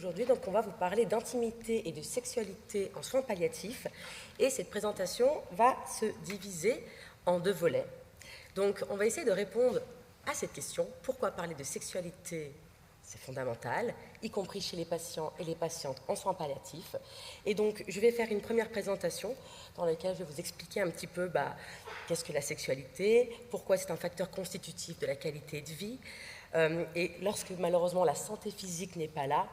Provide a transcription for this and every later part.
Aujourd'hui, donc, on va vous parler d'intimité et de sexualité en soins palliatifs. Et cette présentation va se diviser en deux volets. Donc, on va essayer de répondre à cette question. Pourquoi parler de sexualité? C'est fondamental, y compris chez les patients et les patientes en soins palliatifs. Et donc, je vais faire une première présentation dans laquelle je vais vous expliquer un petit peu qu'est-ce que la sexualité, pourquoi c'est un facteur constitutif de la qualité de vie, et lorsque malheureusement la santé physique n'est pas là,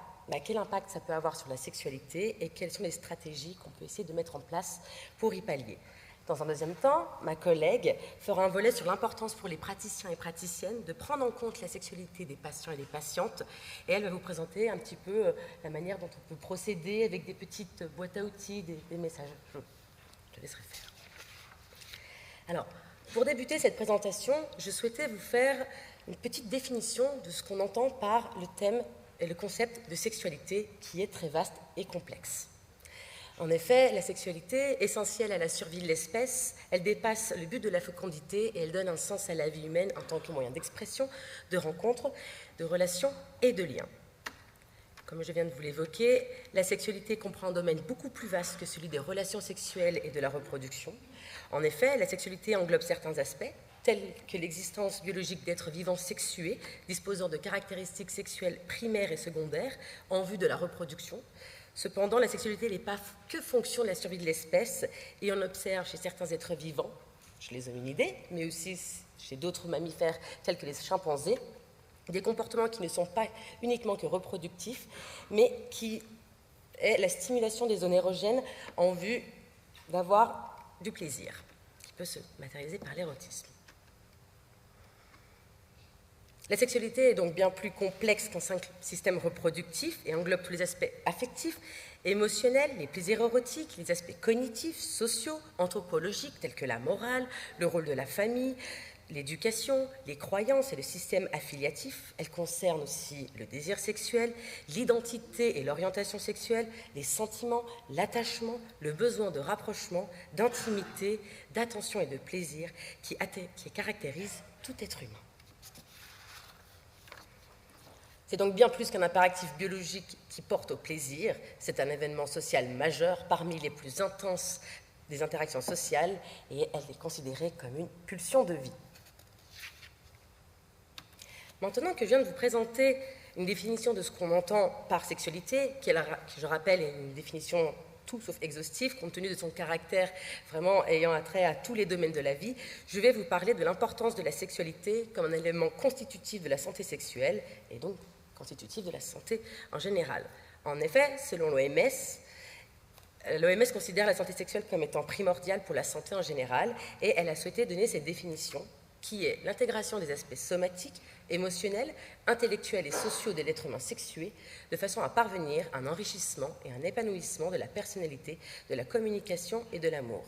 quel impact ça peut avoir sur la sexualité et quelles sont les stratégies qu'on peut essayer de mettre en place pour y pallier. Dans un deuxième temps, ma collègue fera un volet sur l'importance pour les praticiens et praticiennes de prendre en compte la sexualité des patients et des patientes, et elle va vous présenter un petit peu la manière dont on peut procéder avec des petites boîtes à outils, des messages. Je laisserai faire. Alors, pour débuter cette présentation, je souhaitais vous faire une petite définition de ce qu'on entend par le thème et le concept de sexualité qui est très vaste et complexe. En effet, la sexualité, essentielle à la survie de l'espèce, elle dépasse le but de la fécondité et elle donne un sens à la vie humaine en tant que moyen d'expression, de rencontre, de relations et de liens. Comme je viens de vous l'évoquer, la sexualité comprend un domaine beaucoup plus vaste que celui des relations sexuelles et de la reproduction. En effet, la sexualité englobe certains aspects, tels que l'existence biologique d'êtres vivants sexués, disposant de caractéristiques sexuelles primaires et secondaires en vue de la reproduction. Cependant, la sexualité n'est pas que fonction de la survie de l'espèce, et on observe chez certains êtres vivants, chez les hominidés, mais aussi chez d'autres mammifères tels que les chimpanzés, des comportements qui ne sont pas uniquement que reproductifs, mais qui est la stimulation des zones érogènes en vue d'avoir du plaisir, qui peut se matérialiser par l'érotisme. La sexualité est donc bien plus complexe qu'un simple système reproductif et englobe tous les aspects affectifs, émotionnels, les plaisirs érotiques, les aspects cognitifs, sociaux, anthropologiques tels que la morale, le rôle de la famille, l'éducation, les croyances et le système affiliatif. Elle concerne aussi le désir sexuel, l'identité et l'orientation sexuelle, les sentiments, l'attachement, le besoin de rapprochement, d'intimité, d'attention et de plaisir qui caractérisent tout être humain. C'est donc bien plus qu'un impératif biologique qui porte au plaisir, c'est un événement social majeur parmi les plus intenses des interactions sociales et elle est considérée comme une pulsion de vie. Maintenant que je viens de vous présenter une définition de ce qu'on entend par sexualité, qui je rappelle est une définition tout sauf exhaustive, compte tenu de son caractère vraiment ayant attrait à tous les domaines de la vie, je vais vous parler de l'importance de la sexualité comme un élément constitutif de la santé sexuelle et donc constitutif de la santé en général. En effet, selon l'OMS, l'OMS considère la santé sexuelle comme étant primordiale pour la santé en général et elle a souhaité donner cette définition qui est l'intégration des aspects somatiques, émotionnels, intellectuels et sociaux de l'être humain sexué de façon à parvenir à un enrichissement et un épanouissement de la personnalité, de la communication et de l'amour.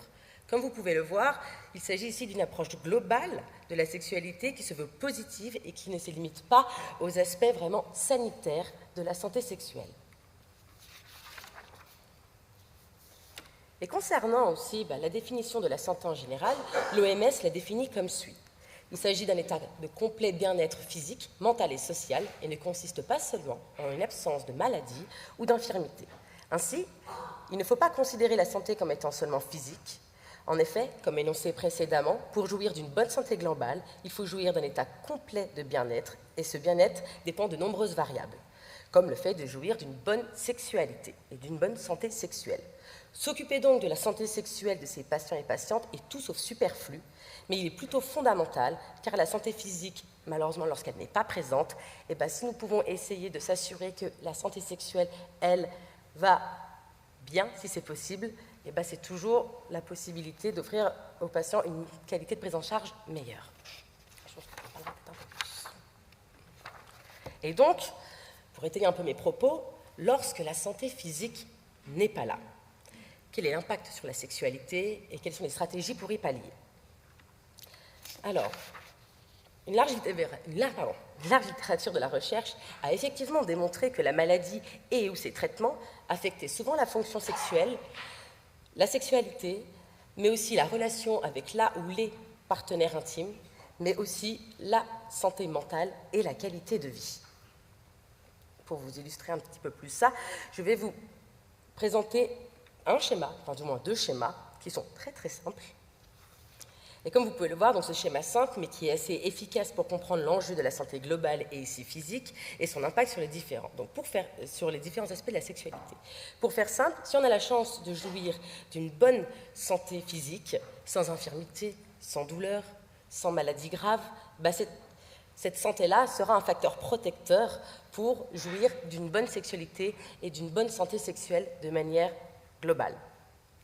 Comme vous pouvez le voir, il s'agit ici d'une approche globale de la sexualité qui se veut positive et qui ne se limite pas aux aspects vraiment sanitaires de la santé sexuelle. Et concernant aussi la définition de la santé en général, l'OMS la définit comme suit. Il s'agit d'un état de complet bien-être physique, mental et social et ne consiste pas seulement en une absence de maladie ou d'infirmité. Ainsi, il ne faut pas considérer la santé comme étant seulement physique. En effet, comme énoncé précédemment, pour jouir d'une bonne santé globale, il faut jouir d'un état complet de bien-être, et ce bien-être dépend de nombreuses variables, comme le fait de jouir d'une bonne sexualité et d'une bonne santé sexuelle. S'occuper donc de la santé sexuelle de ces patients et patientes est tout sauf superflu, mais il est plutôt fondamental, car la santé physique, malheureusement, lorsqu'elle n'est pas présente, si nous pouvons essayer de s'assurer que la santé sexuelle, elle, va bien, si c'est possible, c'est toujours la possibilité d'offrir aux patients une qualité de prise en charge meilleure. Et donc, pour étayer un peu mes propos, lorsque la santé physique n'est pas là, quel est l'impact sur la sexualité et quelles sont les stratégies pour y pallier? Alors, une large littérature de la recherche a effectivement démontré que la maladie et ou ses traitements affectaient souvent la fonction sexuelle, la sexualité, mais aussi la relation avec la ou les partenaires intimes, mais aussi la santé mentale et la qualité de vie. pour vous illustrer un petit peu plus ça, je vais vous présenter un schéma, enfin du moins 2 schémas, qui sont très très simples. Et comme vous pouvez le voir, donc ce schéma simple, mais qui est assez efficace pour comprendre l'enjeu de la santé globale et ici physique, et son impact sur les différents aspects de la sexualité. Pour faire simple, si on a la chance de jouir d'une bonne santé physique, sans infirmité, sans douleur, sans maladie grave, cette santé-là sera un facteur protecteur pour jouir d'une bonne sexualité et d'une bonne santé sexuelle de manière globale.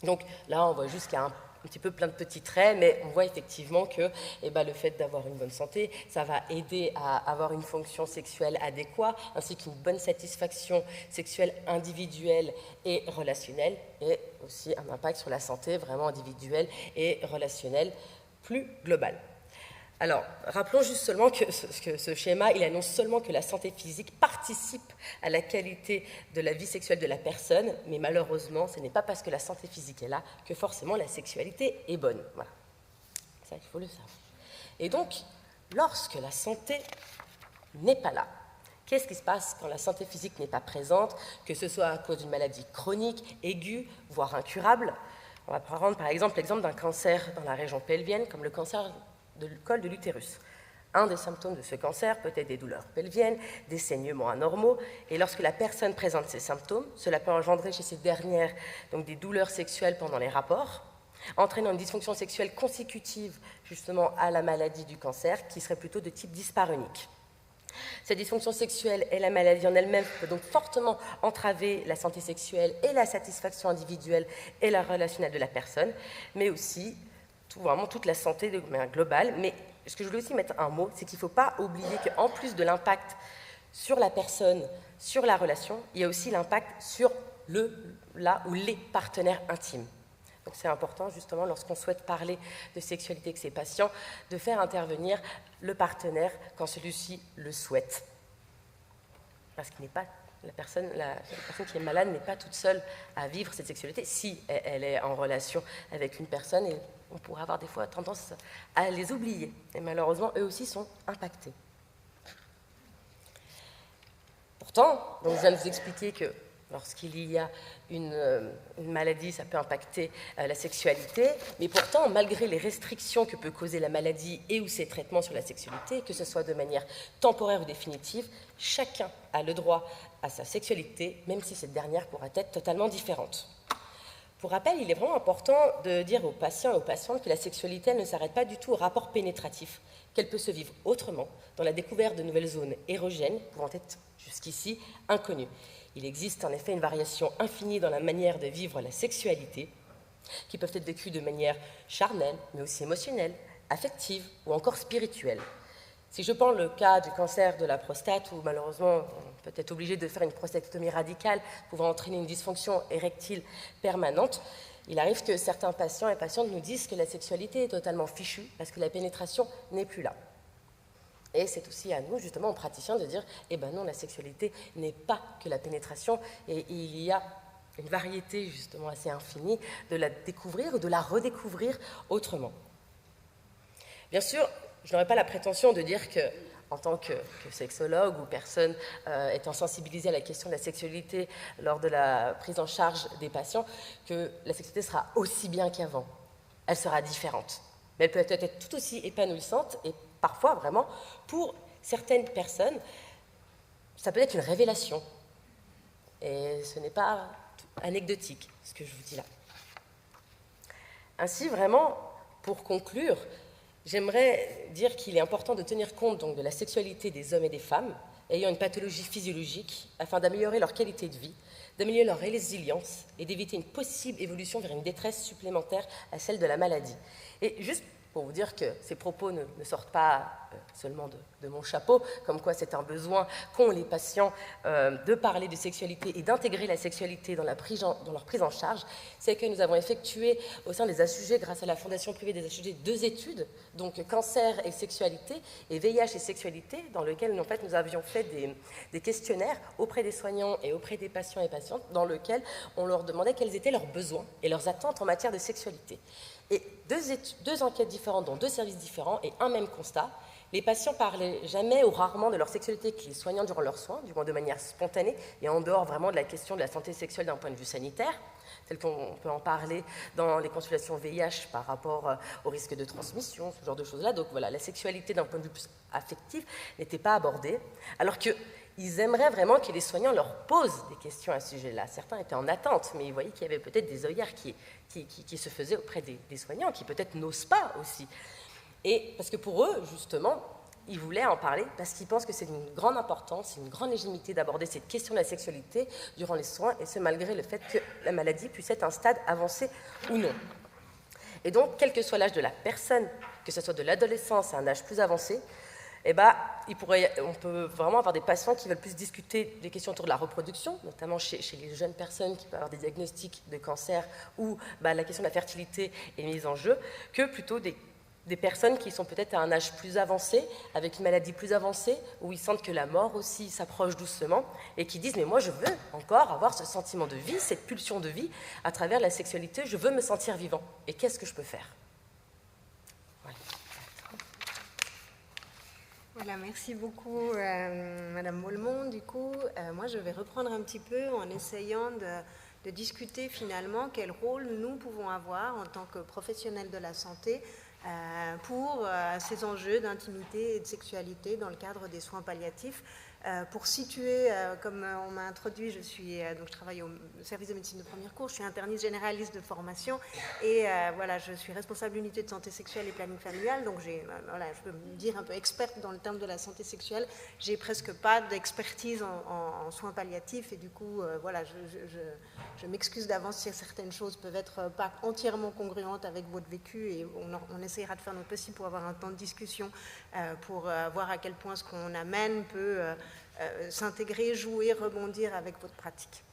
Donc là, on voit juste qu'il y a un petit peu plein de petits traits, mais on voit effectivement que le fait d'avoir une bonne santé, ça va aider à avoir une fonction sexuelle adéquate, ainsi qu'une bonne satisfaction sexuelle individuelle et relationnelle, et aussi un impact sur la santé vraiment individuelle et relationnelle plus globale. Alors, rappelons juste seulement que ce schéma, il annonce seulement que la santé physique participe à la qualité de la vie sexuelle de la personne, mais malheureusement, ce n'est pas parce que la santé physique est là que forcément la sexualité est bonne. Voilà. Ça, il faut le savoir. Et donc, lorsque la santé n'est pas là, qu'est-ce qui se passe quand la santé physique n'est pas présente, que ce soit à cause d'une maladie chronique, aiguë, voire incurable? On va prendre par exemple l'exemple d'un cancer dans la région pelvienne, comme le cancer du col de l'utérus. Un des symptômes de ce cancer peut être des douleurs pelviennes, des saignements anormaux, et lorsque la personne présente ces symptômes, cela peut engendrer chez ces dernières donc des douleurs sexuelles pendant les rapports, entraînant une dysfonction sexuelle consécutive justement à la maladie du cancer, qui serait plutôt de type dyspareunique. Cette dysfonction sexuelle et la maladie en elle-même peut donc fortement entraver la santé sexuelle et la satisfaction individuelle et la relationnelle de la personne, mais aussi vraiment toute la santé de manière globale. Mais ce que je voulais aussi mettre un mot, c'est qu'il ne faut pas oublier qu'en plus de l'impact sur la personne, sur la relation, il y a aussi l'impact sur la ou les partenaires intimes. Donc c'est important justement lorsqu'on souhaite parler de sexualité avec ses patients, de faire intervenir le partenaire quand celui-ci le souhaite. Parce qu'il n'est pas la personne qui est malade n'est pas toute seule à vivre cette sexualité si elle est en relation avec une personne, et on pourrait avoir des fois tendance à les oublier. Et malheureusement, eux aussi sont impactés. Pourtant, donc je viens de vous expliquer que lorsqu'il y a une maladie, ça peut impacter la sexualité, mais pourtant, malgré les restrictions que peut causer la maladie et ou ses traitements sur la sexualité, que ce soit de manière temporaire ou définitive, chacun a le droit à sa sexualité, même si cette dernière pourra être totalement différente. Pour rappel, il est vraiment important de dire aux patients et aux patientes que la sexualité ne s'arrête pas du tout au rapport pénétratif, qu'elle peut se vivre autrement, dans la découverte de nouvelles zones érogènes pouvant être jusqu'ici inconnues. Il existe en effet une variation infinie dans la manière de vivre la sexualité, qui peuvent être vécues de manière charnelle, mais aussi émotionnelle, affective ou encore spirituelle. Si je prends le cas du cancer de la prostate, où malheureusement on peut être obligé de faire une prostatectomie radicale pouvant entraîner une dysfonction érectile permanente, il arrive que certains patients et patientes nous disent que la sexualité est totalement fichue parce que la pénétration n'est plus là. Et c'est aussi à nous, justement, aux praticiens, de dire « Eh bien non, la sexualité n'est pas que la pénétration, et il y a une variété, justement, assez infinie de la découvrir ou de la redécouvrir autrement. » Bien sûr, je n'aurais pas la prétention de dire que, en tant que sexologue ou personne étant sensibilisée à la question de la sexualité lors de la prise en charge des patients, que la sexualité sera aussi bien qu'avant. Elle sera différente. Mais elle peut être tout aussi épanouissante et parfois, vraiment, pour certaines personnes, ça peut être une révélation. Et ce n'est pas anecdotique, ce que je vous dis là. Ainsi, vraiment, pour conclure, j'aimerais dire qu'il est important de tenir compte donc, de la sexualité des hommes et des femmes ayant une pathologie physiologique afin d'améliorer leur qualité de vie, d'améliorer leur résilience et d'éviter une possible évolution vers une détresse supplémentaire à celle de la maladie. Et juste pour vous dire que ces propos ne sortent pas seulement de mon chapeau, comme quoi c'est un besoin qu'ont les patients de parler de sexualité et d'intégrer la sexualité dans leur prise en charge, c'est que nous avons effectué au sein des ASUG, grâce à la Fondation privée des ASUG, 2 études, donc cancer et sexualité, et VIH et sexualité, dans lesquelles en fait, nous avions fait des questionnaires auprès des soignants et auprès des patients et patientes, dans lesquels on leur demandait quels étaient leurs besoins et leurs attentes en matière de sexualité. Et 2 enquêtes différentes dans 2 services différents et un même constat, Les patients parlaient jamais ou rarement de leur sexualité avec les soignants durant leurs soins, du moins de manière spontanée, et en dehors vraiment de la question de la santé sexuelle d'un point de vue sanitaire, tel qu'on peut en parler dans les consultations VIH par rapport au risque de transmission, ce genre de choses-là. Donc voilà, la sexualité d'un point de vue plus affectif n'était pas abordée, alors qu'ils aimeraient vraiment que les soignants leur posent des questions à ce sujet-là. Certains étaient en attente, mais ils voyaient qu'il y avait peut-être des œillères qui se faisaient auprès des soignants, qui peut-être n'osent pas aussi. Et parce que pour eux, justement, ils voulaient en parler parce qu'ils pensent que c'est d'une grande importance, une grande légitimité d'aborder cette question de la sexualité durant les soins, et ce malgré le fait que la maladie puisse être un stade avancé ou non. Et donc, quel que soit l'âge de la personne, que ce soit de l'adolescence à un âge plus avancé, eh ben, on peut vraiment avoir des patients qui veulent plus discuter des questions autour de la reproduction, notamment chez les jeunes personnes qui peuvent avoir des diagnostics de cancer où la question de la fertilité est mise en jeu, que plutôt des personnes qui sont peut-être à un âge plus avancé, avec une maladie plus avancée, où ils sentent que la mort aussi s'approche doucement, et qui disent « mais moi je veux encore avoir ce sentiment de vie, cette pulsion de vie, à travers la sexualité, je veux me sentir vivant, et qu'est-ce que je peux faire ?» Voilà, merci beaucoup Madame Mollemont. Du coup, moi je vais reprendre un petit peu en essayant de discuter finalement quel rôle nous pouvons avoir en tant que professionnels de la santé pour ces enjeux d'intimité et de sexualité dans le cadre des soins palliatifs. Pour situer, comme on m'a introduit, donc je travaille au service de médecine de premier cours, je suis interniste généraliste de formation et voilà, je suis responsable d'unité de santé sexuelle et planning familial, donc voilà, je peux me dire un peu experte dans le terme de la santé sexuelle. J'ai presque pas d'expertise en soins palliatifs et du coup, voilà, je m'excuse d'avance si certaines choses peuvent être pas entièrement congruentes avec votre vécu et on essaiera de faire notre possible pour avoir un temps de discussion pour voir à quel point ce qu'on amène peut s'intégrer, jouer, rebondir avec votre pratique.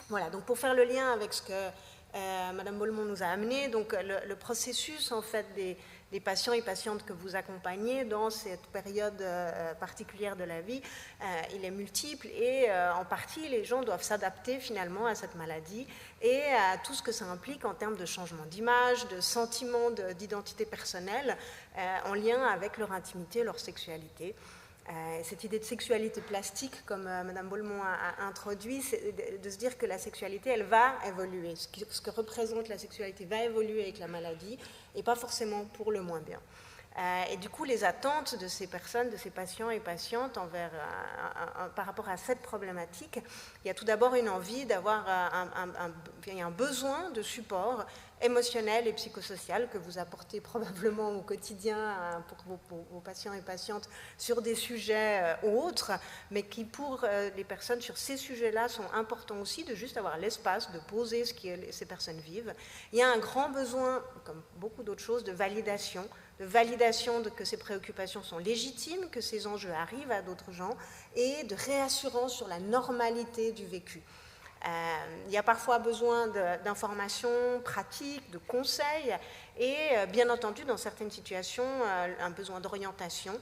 Voilà, donc pour faire le lien avec ce que Madame Mollemont nous a amené, donc le processus en fait des patients et patientes que vous accompagnez dans cette période particulière de la vie, il est multiple et en partie les gens doivent s'adapter finalement à cette maladie et à tout ce que ça implique en termes de changement d'image, de sentiment d'identité personnelle en lien avec leur intimité, leur sexualité. Cette idée de sexualité plastique, comme Madame Mollemont a introduit, c'est de se dire que la sexualité, elle va évoluer. Ce que représente la sexualité va évoluer avec la maladie, et pas forcément pour le moins bien. Et du coup, les attentes de ces personnes, de ces patients et patientes par rapport à cette problématique, il y a tout d'abord une envie d'avoir un besoin de support émotionnel et psychosocial que vous apportez probablement au quotidien pour vos patients et patientes sur des sujets autres, mais qui pour les personnes sur ces sujets-là sont importants aussi de juste avoir l'espace de poser ce que ces personnes vivent. Il y a un grand besoin, comme beaucoup d'autres choses, de validation que ces préoccupations sont légitimes, que ces enjeux arrivent à d'autres gens, et de réassurance sur la normalité du vécu. Il y a parfois besoin d'informations pratiques, de conseils, et bien entendu, dans certaines situations, un besoin d'orientation.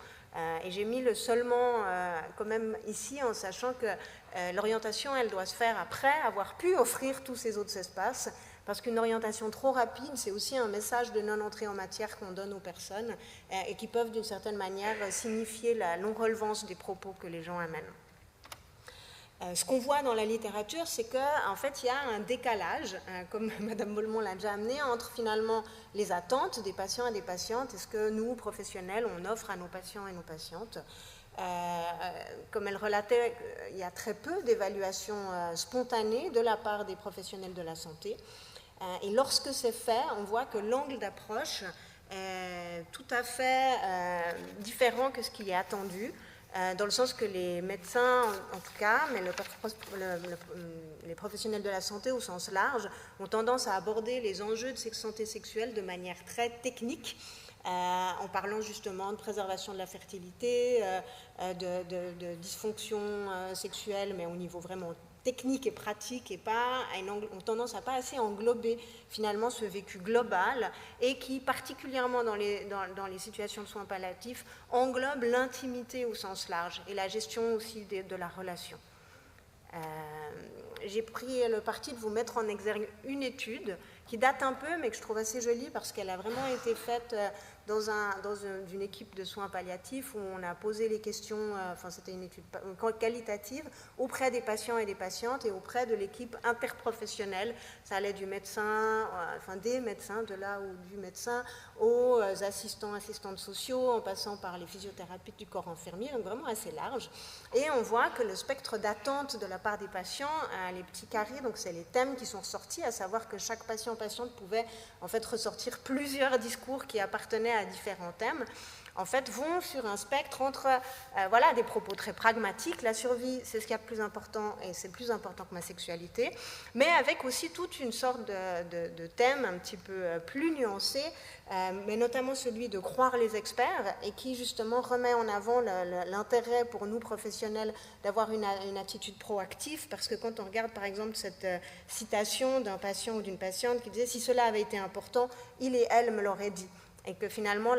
Et j'ai mis le seulement quand même ici, en sachant que l'orientation, elle doit se faire après avoir pu offrir tous ces autres espaces, parce qu'une orientation trop rapide, c'est aussi un message de non-entrée en matière qu'on donne aux personnes et qui peuvent d'une certaine manière signifier la non-relevance des propos que les gens amènent. Ce qu'on voit dans la littérature, c'est qu'en fait, il y a un décalage, comme Madame Mollemont l'a déjà amené, entre finalement les attentes des patients et des patientes et ce que nous, professionnels, on offre à nos patients et nos patientes. Comme elle relatait, il y a très peu d'évaluations spontanées de la part des professionnels de la santé. Et lorsque c'est fait, on voit que l'angle d'approche est tout à fait différent que ce qui est attendu, dans le sens que les médecins, en tout cas, mais les professionnels de la santé au sens large, ont tendance à aborder les enjeux de santé sexuelle de manière très technique, en parlant justement de préservation de la fertilité, de dysfonction sexuelle, mais au niveau vraiment technique et pratique, et ont tendance à pas assez englober finalement ce vécu global et qui, particulièrement dans les situations de soins palliatifs, englobe l'intimité au sens large et la gestion aussi de la relation. J'ai pris le parti de vous mettre en exergue une étude qui date un peu, mais que je trouve assez jolie parce qu'elle a vraiment été faite une équipe de soins palliatifs où on a posé les questions, c'était une étude qualitative, auprès des patients et des patientes et auprès de l'équipe interprofessionnelle. Ça allait du médecin, des médecins, de là ou du médecin, aux assistantes sociaux, en passant par les physiothérapeutes du corps infirmier, donc vraiment assez large. Et on voit que le spectre d'attente de la part des patients, les petits carrés, donc c'est les thèmes qui sont ressortis, à savoir que chaque patient-patiente pouvait en fait ressortir plusieurs discours qui appartenaient à différents thèmes, en fait, vont sur un spectre entre des propos très pragmatiques. La survie, c'est ce qu'il y a de plus important, et c'est plus important que ma sexualité, mais avec aussi toute une sorte de thème un petit peu plus nuancé, mais notamment celui de croire les experts, et qui justement remet en avant l'intérêt pour nous professionnels d'avoir une attitude proactive, parce que quand on regarde par exemple cette citation d'un patient ou d'une patiente qui disait « si cela avait été important, il et elle me l'auraient dit ». Et que finalement,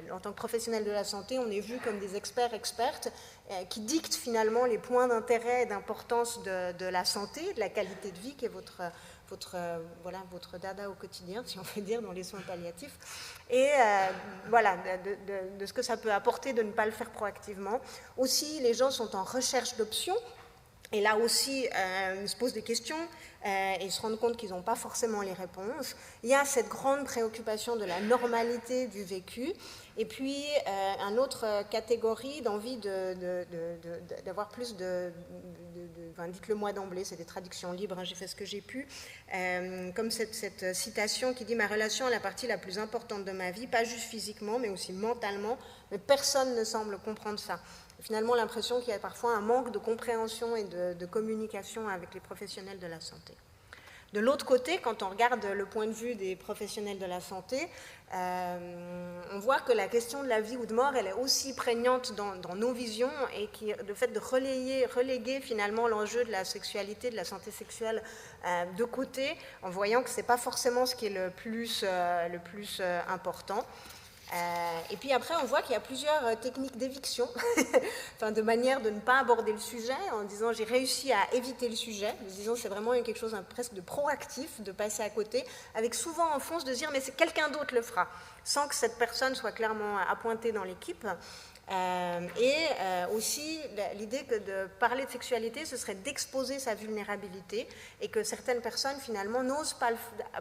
en tant que professionnel de la santé, on est vu comme des expertes qui dictent finalement les points d'intérêt et d'importance de la santé, de la qualité de vie, qui est votre dada au quotidien, si on peut dire, dans les soins palliatifs, et de ce que ça peut apporter de ne pas le faire proactivement. Aussi, les gens sont en recherche d'options. Et là aussi, ils se posent des questions et ils se rendent compte qu'ils n'ont pas forcément les réponses. Il y a cette grande préoccupation de la normalité du vécu. Et puis, une autre catégorie d'envie d'avoir plus dites-le moi d'emblée, c'est des traductions libres, j'ai fait ce que j'ai pu. Comme cette citation qui dit « Ma relation est la partie la plus importante de ma vie, pas juste physiquement, mais aussi mentalement. Mais personne ne semble comprendre ça. » Finalement, l'impression qu'il y a parfois un manque de compréhension et de communication avec les professionnels de la santé. De l'autre côté, quand on regarde le point de vue des professionnels de la santé, on voit que la question de la vie ou de mort, elle est aussi prégnante dans nos visions, et le fait de reléguer finalement l'enjeu de la sexualité, de la santé sexuelle de côté, en voyant que ce n'est pas forcément ce qui est le plus important. Et puis après, on voit qu'il y a plusieurs techniques d'éviction, de manière de ne pas aborder le sujet, en disant j'ai réussi à éviter le sujet, en disant c'est vraiment quelque chose presque de proactif, de passer à côté, avec souvent en fond de se dire mais c'est quelqu'un d'autre le fera, sans que cette personne soit clairement appointée dans l'équipe. Aussi l'idée que de parler de sexualité, ce serait d'exposer sa vulnérabilité, et que certaines personnes finalement n'osent pas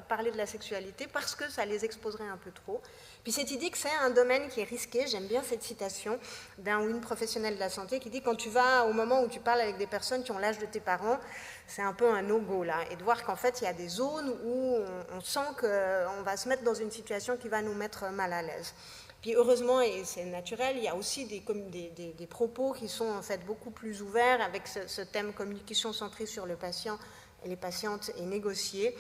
parler de la sexualité parce que ça les exposerait un peu trop. Puis cette idée que c'est un domaine qui est risqué, j'aime bien cette citation d'un ou une professionnelle de la santé qui dit quand tu vas au moment où tu parles avec des personnes qui ont l'âge de tes parents, c'est un peu un no-go là, et de voir qu'en fait il y a des zones où on sent qu'on va se mettre dans une situation qui va nous mettre mal à l'aise. Puis heureusement, et c'est naturel, il y a aussi des propos qui sont en fait beaucoup plus ouverts avec ce thème communication centrée sur le patient et les patientes et négocier,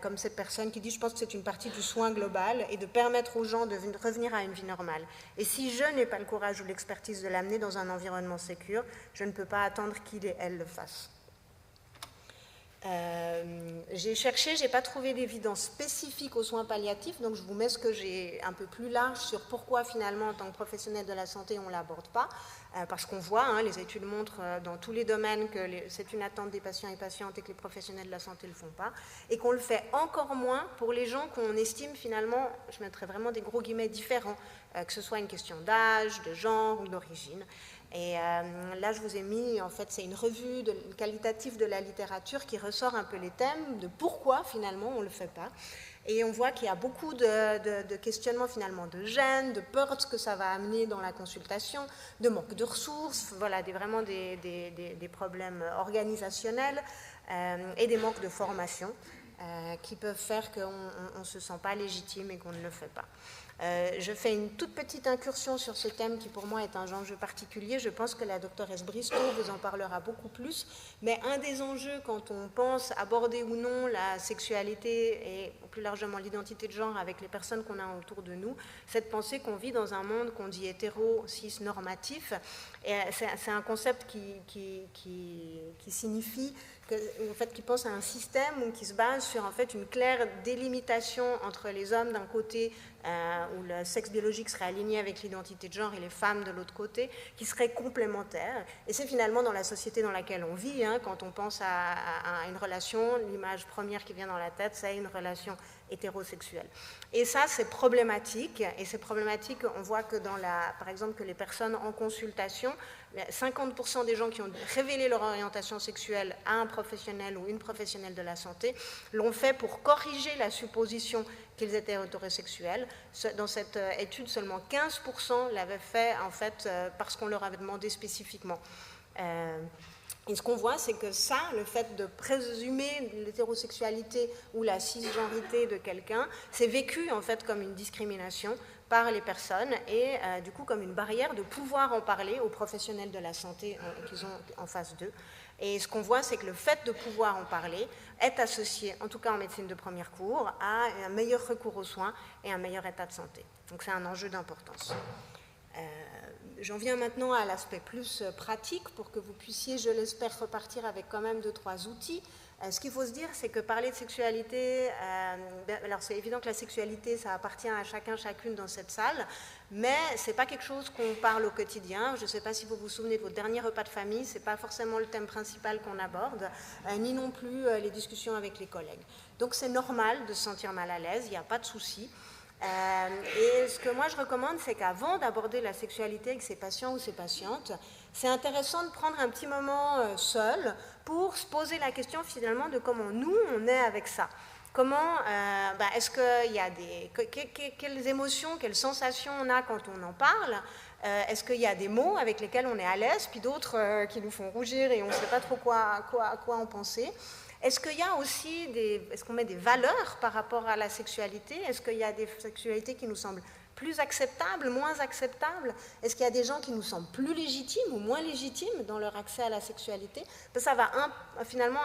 comme cette personne qui dit « je pense que c'est une partie du soin global et de permettre aux gens de revenir à une vie normale. Et si je n'ai pas le courage ou l'expertise de l'amener dans un environnement sécure, je ne peux pas attendre qu'il et elle le fassent. » J'ai cherché, je n'ai pas trouvé d'évidence spécifique aux soins palliatifs, donc je vous mets ce que j'ai un peu plus large sur pourquoi finalement en tant que professionnel de la santé on ne l'aborde pas, parce qu'on voit, les études montrent dans tous les domaines que c'est une attente des patients et patientes et que les professionnels de la santé ne le font pas, et qu'on le fait encore moins pour les gens qu'on estime finalement, je mettrais vraiment des gros guillemets, différents, que ce soit une question d'âge, de genre ou d'origine. Et là, je vous ai mis, en fait, c'est une revue qualitative de la littérature qui ressort un peu les thèmes de pourquoi, finalement, on ne le fait pas. Et on voit qu'il y a beaucoup de questionnements, finalement, de gêne, de peur de ce que ça va amener dans la consultation, de manque de ressources, voilà, vraiment des problèmes organisationnels et des manques de formation qui peuvent faire qu'on ne se sent pas légitime et qu'on ne le fait pas. Je fais une toute petite incursion sur ce thème qui pour moi est un enjeu particulier. Je pense que la doctoresse Bristow vous en parlera beaucoup plus, mais un des enjeux quand on pense aborder ou non la sexualité et plus largement l'identité de genre avec les personnes qu'on a autour de nous, c'est de penser qu'on vit dans un monde qu'on dit hétéro, cis, normatif. Et c'est un concept qui signifie en fait, qui pense à un système qui se base sur en fait, une claire délimitation entre les hommes d'un côté où le sexe biologique serait aligné avec l'identité de genre et les femmes de l'autre côté, qui seraient complémentaires. Et c'est finalement dans la société dans laquelle on vit, quand on pense à une relation, l'image première qui vient dans la tête, c'est une relation hétérosexuelle. Et ça, c'est problématique. Et c'est problématique, on voit que par exemple, que les personnes en consultation, 50% des gens qui ont révélé leur orientation sexuelle à un professionnel ou une professionnelle de la santé l'ont fait pour corriger la supposition qu'ils étaient hétérosexuels. Dans cette étude, seulement 15% l'avaient fait en fait parce qu'on leur avait demandé spécifiquement. Et ce qu'on voit, c'est que ça, le fait de présumer l'hétérosexualité ou la cisgenrité de quelqu'un, c'est vécu en fait comme une discrimination par les personnes et du coup comme une barrière de pouvoir en parler aux professionnels de la santé qu'ils ont en face d'eux. Et ce qu'on voit, c'est que le fait de pouvoir en parler est associé, en tout cas en médecine de premier cours, à un meilleur recours aux soins et un meilleur état de santé. Donc c'est un enjeu d'importance. J'en viens maintenant à l'aspect plus pratique pour que vous puissiez, je l'espère, repartir avec quand même 2-3 outils. Ce qu'il faut se dire, c'est que parler de sexualité, alors c'est évident que la sexualité, ça appartient à chacun, chacune dans cette salle, mais ce n'est pas quelque chose qu'on parle au quotidien. Je ne sais pas si vous vous souvenez de votre dernier repas de famille, ce n'est pas forcément le thème principal qu'on aborde, ni non plus les discussions avec les collègues. Donc c'est normal de se sentir mal à l'aise, il n'y a pas de souci. Et ce que moi je recommande, c'est qu'avant d'aborder la sexualité avec ses patients ou ses patientes, c'est intéressant de prendre un petit moment seul pour se poser la question finalement de comment nous on est avec ça. Comment, est-ce qu'il y a quelles émotions, quelles sensations on a quand on en parle? Est-ce qu'il y a des mots avec lesquels on est à l'aise, puis d'autres qui nous font rougir et on ne sait pas trop quoi en penser? Est-ce qu'il y a aussi est-ce qu'on met des valeurs par rapport à la sexualité? Est-ce qu'il y a des sexualités qui nous semblent plus acceptables, moins acceptables? Est-ce qu'il y a des gens qui nous semblent plus légitimes ou moins légitimes dans leur accès à la sexualité? Ça va finalement,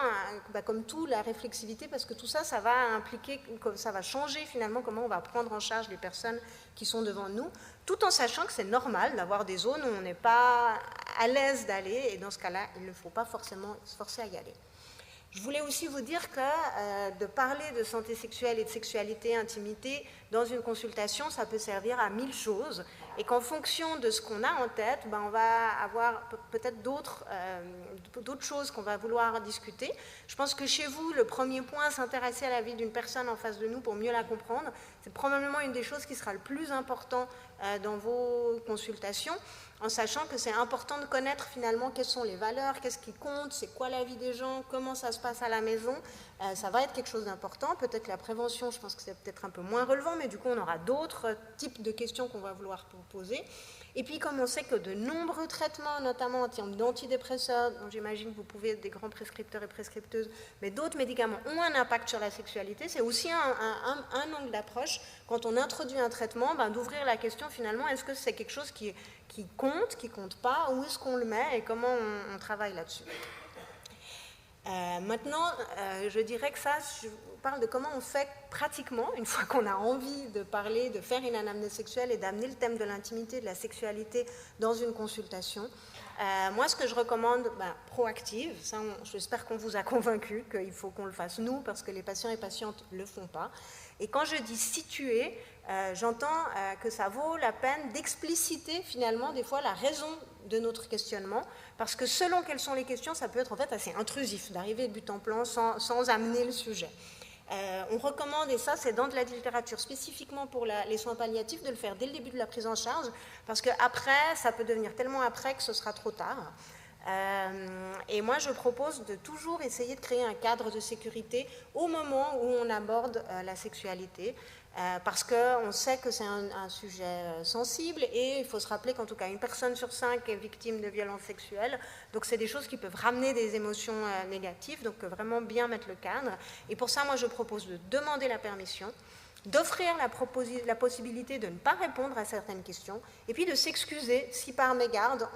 comme tout, la réflexivité, parce que tout ça, ça va impliquer, ça va changer finalement comment on va prendre en charge les personnes qui sont devant nous, tout en sachant que c'est normal d'avoir des zones où on n'est pas à l'aise d'aller, et dans ce cas-là, il ne faut pas forcément se forcer à y aller. Je voulais aussi vous dire que de parler de santé sexuelle et de sexualité, intimité, dans une consultation, ça peut servir à 1000 choses et qu'en fonction de ce qu'on a en tête, on va avoir peut-être d'autres choses qu'on va vouloir discuter. Je pense que chez vous, le premier point, s'intéresser à la vie d'une personne en face de nous pour mieux la comprendre, c'est probablement une des choses qui sera le plus important dans vos consultations, en sachant que c'est important de connaître finalement quelles sont les valeurs, qu'est-ce qui compte, c'est quoi la vie des gens, comment ça se passe à la maison. Ça va être quelque chose d'important. Peut-être que la prévention, je pense que c'est peut-être un peu moins relevant, mais du coup on aura d'autres types de questions qu'on va vouloir poser. Et puis comme on sait que de nombreux traitements, notamment en termes d'antidépresseurs, dont j'imagine que vous pouvez être des grands prescripteurs et prescripteuses, mais d'autres médicaments ont un impact sur la sexualité, c'est aussi un angle d'approche, quand on introduit un traitement, d'ouvrir la question finalement, est-ce que c'est quelque chose qui compte pas, où est-ce qu'on le met et comment on travaille là-dessus. Maintenant, je dirais que ça, je parle de comment on fait pratiquement, une fois qu'on a envie de parler, de faire une anamnèse sexuelle et d'amener le thème de l'intimité, de la sexualité dans une consultation. Moi, ce que je recommande, proactive, ça, j'espère qu'on vous a convaincu qu'il faut qu'on le fasse nous, parce que les patients et patientes ne le font pas. Et quand je dis situer, j'entends que ça vaut la peine d'expliciter finalement des fois la raison de notre questionnement, parce que selon quelles sont les questions, ça peut être en fait assez intrusif d'arriver de but en blanc sans amener le sujet. On recommande, et ça c'est dans de la littérature spécifiquement pour les soins palliatifs, de le faire dès le début de la prise en charge, parce qu'après, ça peut devenir tellement après que ce sera trop tard. Et moi je propose de toujours essayer de créer un cadre de sécurité au moment où on aborde la sexualité, parce qu'on sait que c'est un sujet sensible, et il faut se rappeler qu'en tout cas 1 personne sur 5 est victime de violences sexuelles, donc c'est des choses qui peuvent ramener des émotions négatives, donc vraiment bien mettre le cadre. Et pour ça, moi je propose de demander la permission, d'offrir la possibilité de ne pas répondre à certaines questions, et puis de s'excuser si par mégarde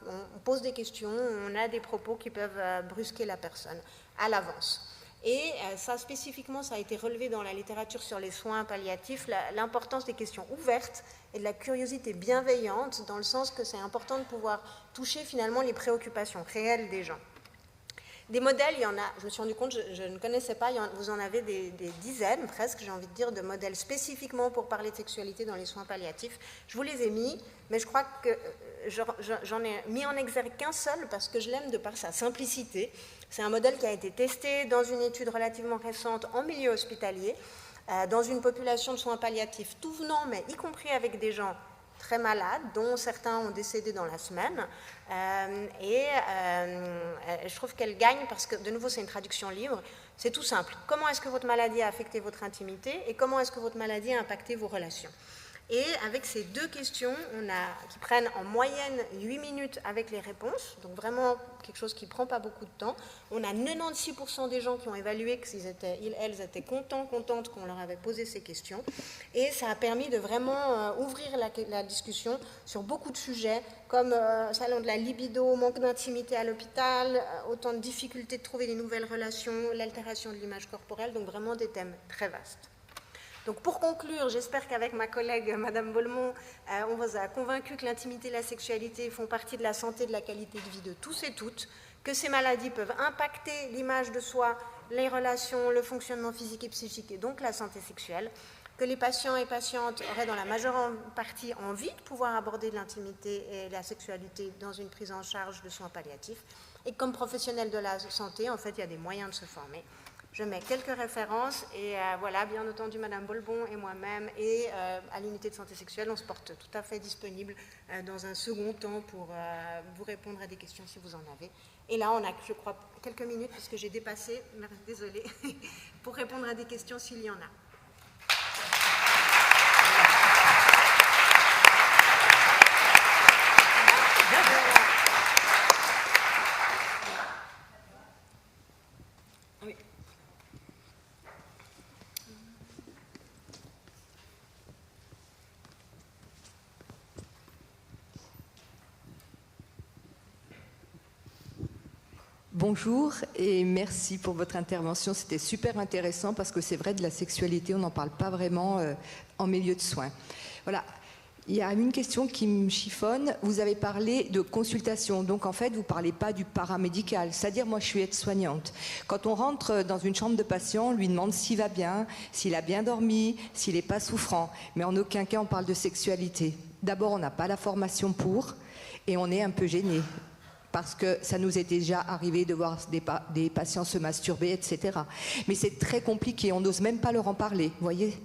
on pose des questions, on a des propos qui peuvent brusquer la personne à l'avance. Et ça spécifiquement, ça a été relevé dans la littérature sur les soins palliatifs, l'importance des questions ouvertes et de la curiosité bienveillante, dans le sens que c'est important de pouvoir toucher finalement les préoccupations réelles des gens. Des modèles, il y en a, je me suis rendu compte, je ne connaissais pas, vous en avez des dizaines presque, j'ai envie de dire, de modèles spécifiquement pour parler de sexualité dans les soins palliatifs. Je vous les ai mis, mais je crois que j'en ai mis en exergue qu'un seul parce que je l'aime de par sa simplicité. C'est un modèle qui a été testé dans une étude relativement récente en milieu hospitalier, dans une population de soins palliatifs tout venant, mais y compris avec des gens très malades, dont certains ont décédé dans la semaine. Je trouve qu'elle gagne parce que, de nouveau, c'est une traduction libre. C'est tout simple. Comment est-ce que votre maladie a affecté votre intimité et comment est-ce que votre maladie a impacté vos relations? Et avec ces deux questions, qui prennent en moyenne 8 minutes avec les réponses, donc vraiment quelque chose qui ne prend pas beaucoup de temps, on a 96% des gens qui ont évalué qu'elles étaient contentes qu'on leur avait posé ces questions. Et ça a permis de vraiment ouvrir la discussion sur beaucoup de sujets, comme salon de la libido, manque d'intimité à l'hôpital, autant de difficultés de trouver des nouvelles relations, l'altération de l'image corporelle, donc vraiment des thèmes très vastes. Donc pour conclure, j'espère qu'avec ma collègue Madame Volmont, on vous a convaincu que l'intimité et la sexualité font partie de la santé et de la qualité de vie de tous et toutes, que ces maladies peuvent impacter l'image de soi, les relations, le fonctionnement physique et psychique et donc la santé sexuelle, que les patients et patientes auraient dans la majeure partie envie de pouvoir aborder l'intimité et la sexualité dans une prise en charge de soins palliatifs et que comme professionnels de la santé, en fait, il y a des moyens de se former. Je mets quelques références et voilà, bien entendu, Madame Bolbon et moi-même et à l'unité de santé sexuelle, on se porte tout à fait disponible dans un second temps pour vous répondre à des questions si vous en avez. Et là, on a, je crois, quelques minutes puisque j'ai dépassé, désolée, pour répondre à des questions s'il y en a. Bonjour et merci pour votre intervention. C'était super intéressant parce que c'est vrai, de la sexualité, on n'en parle pas vraiment en milieu de soins. Voilà. Il y a une question qui me chiffonne. Vous avez parlé de consultation. Donc, en fait, vous ne parlez pas du paramédical. C'est-à-dire, moi, je suis aide-soignante. Quand on rentre dans une chambre de patient, on lui demande s'il va bien, s'il a bien dormi, s'il n'est pas souffrant. Mais en aucun cas, on parle de sexualité. D'abord, on n'a pas la formation pour et on est un peu gêné. Parce que ça nous est déjà arrivé de voir des patients se masturber, etc. Mais c'est très compliqué, on n'ose même pas leur en parler, vous voyez.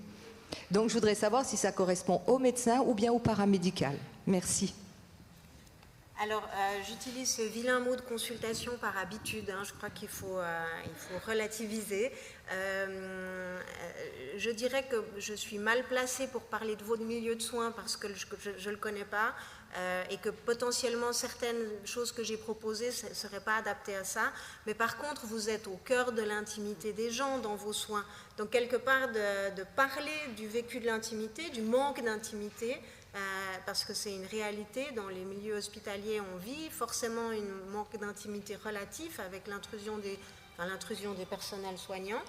Donc je voudrais savoir si ça correspond au médecin ou bien au paramédical. Merci. Alors, j'utilise ce vilain mot de consultation par habitude. Je crois qu'il faut relativiser. Je dirais que je suis mal placée pour parler de votre milieu de soins parce que je ne le connais pas et que potentiellement certaines choses que j'ai proposées ne seraient pas adaptées à ça. Mais par contre, vous êtes au cœur de l'intimité des gens dans vos soins. Donc, quelque part, de parler du vécu de l'intimité, du manque d'intimité, parce que c'est une réalité, dans les milieux hospitaliers on vit forcément un manque d'intimité relatif avec l'intrusion des personnels soignants.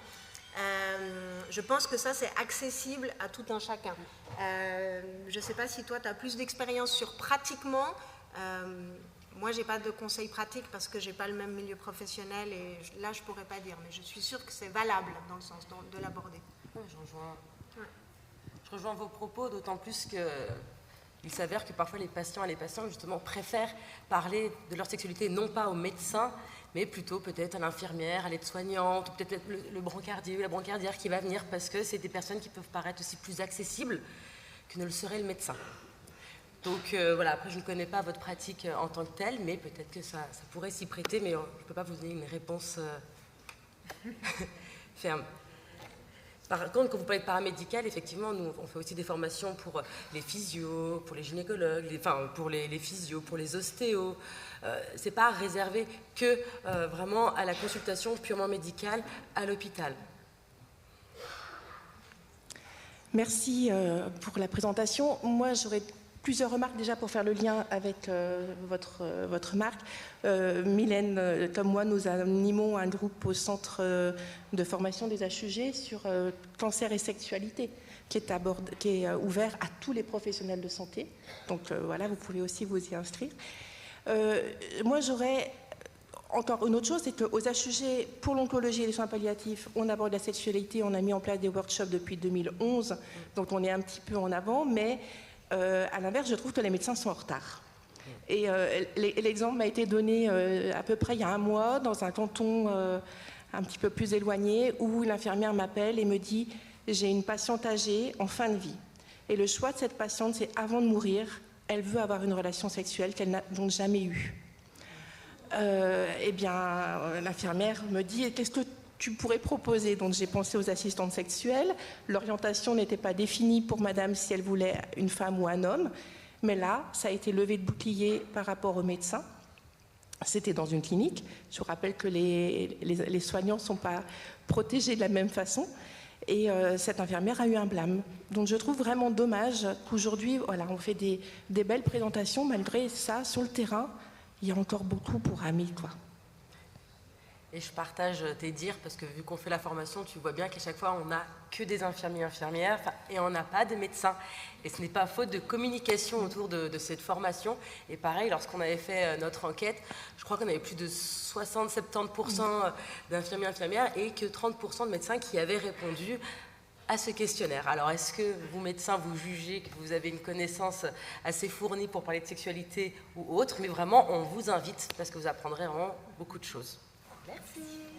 Je pense que ça c'est accessible à tout un chacun. Je ne sais pas si toi tu as plus d'expérience sur pratiquement, moi j'ai pas de conseils pratiques parce que j'ai pas le même milieu professionnel et là je pourrais pas dire, mais je suis sûre que c'est valable dans le sens de l'aborder. Je rejoins vos propos, d'autant plus qu'il s'avère que parfois les patients et les patientes justement préfèrent parler de leur sexualité non pas au médecin, mais plutôt peut-être à l'infirmière, à l'aide-soignante, ou peut-être le brancardier ou la brancardière qui va venir parce que c'est des personnes qui peuvent paraître aussi plus accessibles que ne le serait le médecin. Donc voilà, après je ne connais pas votre pratique en tant que telle, mais peut-être que ça pourrait s'y prêter, mais je ne peux pas vous donner une réponse ferme. Par contre, quand vous parlez de paramédical, effectivement, nous, on fait aussi des formations pour les physios, pour les gynécologues, pour les physios, pour les ostéos. C'est pas réservé que vraiment à la consultation purement médicale à l'hôpital. Merci pour la présentation. Moi, j'aurais plusieurs remarques déjà pour faire le lien avec votre marque. Mylène, comme moi, nous animons un groupe au centre de formation des HUG sur cancer et sexualité qui est ouvert à tous les professionnels de santé. Donc voilà, vous pouvez aussi vous y inscrire. Moi, j'aurais encore une autre chose, c'est qu'aux HUG, pour l'oncologie et les soins palliatifs, on aborde la sexualité, on a mis en place des workshops depuis 2011, donc on est un petit peu en avant, mais à l'inverse, je trouve que les médecins sont en retard. Et l'exemple m'a été donné à peu près il y a un mois, dans un canton un petit peu plus éloigné, où l'infirmière m'appelle et me dit « J'ai une patiente âgée en fin de vie. Et le choix de cette patiente, c'est avant de mourir, elle veut avoir une relation sexuelle qu'elle n'a donc jamais eue. » Eh bien, l'infirmière me dit « Qu'est-ce que tu pourrais proposer ?» Donc j'ai pensé aux assistantes sexuelles. L'orientation n'était pas définie pour madame si elle voulait une femme ou un homme. Mais là, ça a été levé de bouclier par rapport aux médecins. C'était dans une clinique. Je vous rappelle que les soignants ne sont pas protégés de la même façon. Et cette infirmière a eu un blâme. Donc je trouve vraiment dommage qu'aujourd'hui, voilà, on fait des belles présentations. Malgré ça, sur le terrain, il y a encore beaucoup pour ramer, quoi. Et je partage tes dires parce que vu qu'on fait la formation, tu vois bien qu'à chaque fois, on n'a que des infirmiers, infirmières et on n'a pas de médecins. Et ce n'est pas faute de communication autour de cette formation. Et pareil, lorsqu'on avait fait notre enquête, je crois qu'on avait plus de 60-70% d'infirmiers, infirmières et que 30% de médecins qui avaient répondu à ce questionnaire. Alors, est-ce que vous, médecins, vous jugez que vous avez une connaissance assez fournie pour parler de sexualité ou autre? Mais vraiment, on vous invite parce que vous apprendrez vraiment beaucoup de choses. Merci.